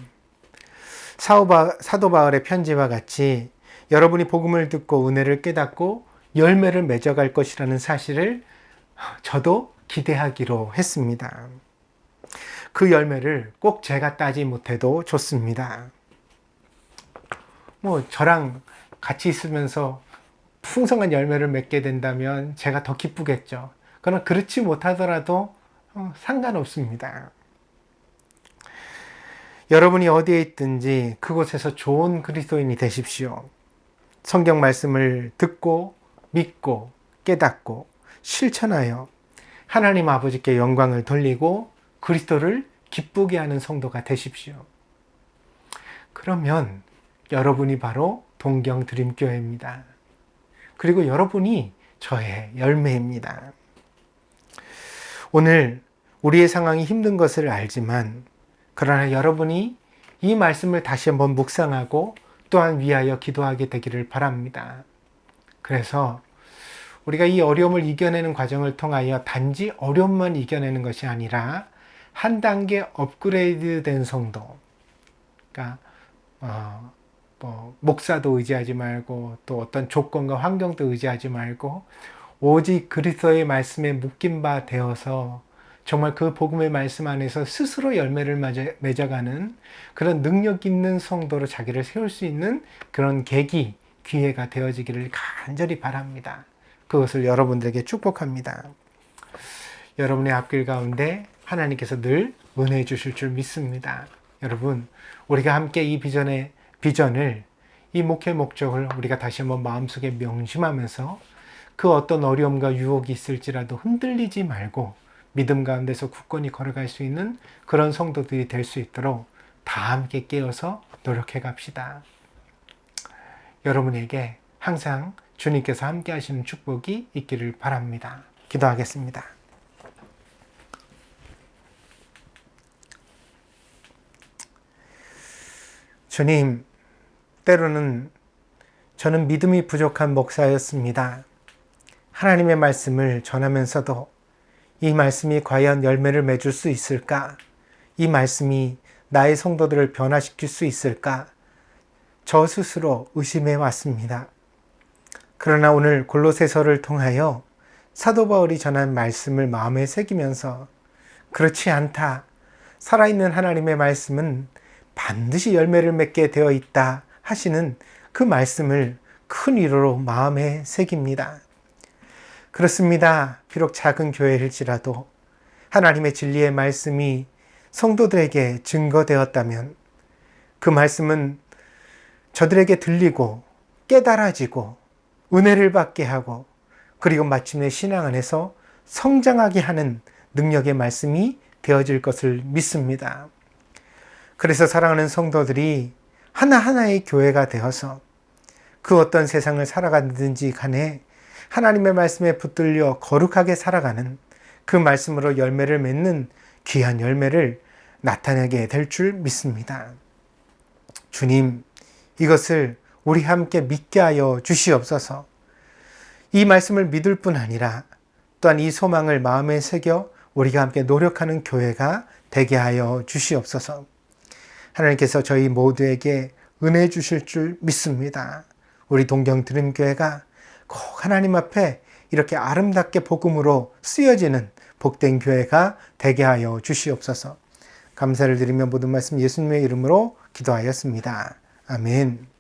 사도 바울의 편지와 같이 여러분이 복음을 듣고 은혜를 깨닫고 열매를 맺어갈 것이라는 사실을 저도 기대하기로 했습니다. 그 열매를 꼭 제가 따지 못해도 좋습니다. 저랑 같이 있으면서 풍성한 열매를 맺게 된다면 제가 더 기쁘겠죠. 그러나 그렇지 못하더라도 상관없습니다. 여러분이 어디에 있든지 그곳에서 좋은 그리스도인이 되십시오. 성경 말씀을 듣고 믿고 깨닫고 실천하여 하나님 아버지께 영광을 돌리고 그리스도를 기쁘게 하는 성도가 되십시오. 그러면 여러분이 바로 동경드림교회입니다. 그리고 여러분이 저의 열매입니다. 오늘 우리의 상황이 힘든 것을 알지만, 그러나 여러분이 이 말씀을 다시 한번 묵상하고 또한 위하여 기도하게 되기를 바랍니다. 그래서 우리가 이 어려움을 이겨내는 과정을 통하여 단지 어려움만 이겨내는 것이 아니라 한 단계 업그레이드 된 성도, 그러니까 목사도 의지하지 말고 또 어떤 조건과 환경도 의지하지 말고 오직 그리스도의 말씀에 묶인 바 되어서 정말 그 복음의 말씀 안에서 스스로 열매를 맺어가는 그런 능력 있는 성도로 자기를 세울 수 있는 그런 계기, 기회가 되어지기를 간절히 바랍니다. 그것을 여러분들에게 축복합니다. 여러분의 앞길 가운데 하나님께서 늘 은혜해 주실 줄 믿습니다. 여러분, 우리가 함께 이 비전을, 이 목회 목적을 우리가 다시 한번 마음속에 명심하면서 그 어떤 어려움과 유혹이 있을지라도 흔들리지 말고 믿음 가운데서 굳건히 걸어갈 수 있는 그런 성도들이 될 수 있도록 다 함께 깨어서 노력해 갑시다. 여러분에게 항상 주님께서 함께 하시는 축복이 있기를 바랍니다. 기도하겠습니다. 주님, 때로는 저는 믿음이 부족한 목사였습니다. 하나님의 말씀을 전하면서도 이 말씀이 과연 열매를 맺을 수 있을까? 이 말씀이 나의 성도들을 변화시킬 수 있을까? 저 스스로 의심해 왔습니다. 그러나 오늘 골로새서를 통하여 사도 바울이 전한 말씀을 마음에 새기면서 그렇지 않다. 살아있는 하나님의 말씀은 반드시 열매를 맺게 되어 있다 하시는 그 말씀을 큰 위로로 마음에 새깁니다. 그렇습니다. 비록 작은 교회일지라도 하나님의 진리의 말씀이 성도들에게 증거되었다면 그 말씀은 저들에게 들리고 깨달아지고 은혜를 받게 하고 그리고 마침내 신앙 안에서 성장하게 하는 능력의 말씀이 되어질 것을 믿습니다. 그래서 사랑하는 성도들이 하나하나의 교회가 되어서 그 어떤 세상을 살아가든지 간에 하나님의 말씀에 붙들려 거룩하게 살아가는 그 말씀으로 열매를 맺는 귀한 열매를 나타내게 될 줄 믿습니다. 주님, 이것을 우리 함께 믿게 하여 주시옵소서. 이 말씀을 믿을 뿐 아니라 또한 이 소망을 마음에 새겨 우리가 함께 노력하는 교회가 되게 하여 주시옵소서. 하나님께서 저희 모두에게 은혜 주실 줄 믿습니다. 우리 동경드림교회가 꼭 하나님 앞에 이렇게 아름답게 복음으로 쓰여지는 복된 교회가 되게 하여 주시옵소서. 감사를 드리며 모든 말씀 예수님의 이름으로 기도하였습니다. 아멘.